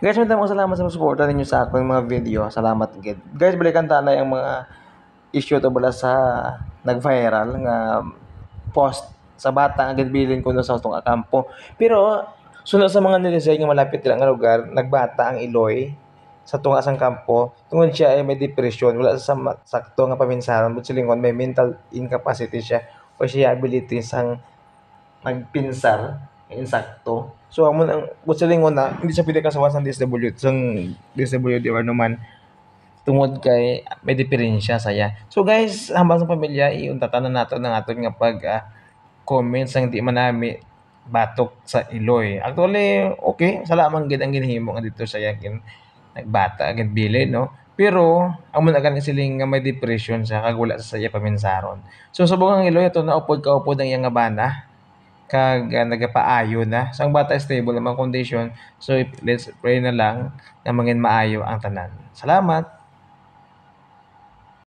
Guys, maraming salamat sa suporta ninyo sa akong mga video. Salamat gid. Guys, balikan ta na yung mga issue to bala sa nag-viral nga post sa bata nga gidbilin ko no sa atong kampo. Pero sunod sa mga nilisay nga malapit lang nga lugar, nagbata ang Iloy sa tunga sang kampo tungod siya ay may depression, wala sa sakto nga paminsaron but silingon may mental incapacity siya o siya ability sang magpinsar insakto. So amo ang silingon na hindi siya pwede kasawan sa DSWD sang DSWD or naman tungod kay may diferensya saya. So guys, hambang sa pamilya iuntatan na nato ng aton nga pag comments ang di manami batok sa Iloy. Actually, okay, salamat gid ang ginhimo nga dito sa yakin nagbata agad bilin no. Pero amo na kan siling nga may depression sa kag wala sa saya paminsaron. So subong ang Iloy ato na upod ka upod ang iyang nga bana kag nagapaayo na. Sang bata stable naman condition. So let's pray na lang na mangin maayo ang tanan. Salamat.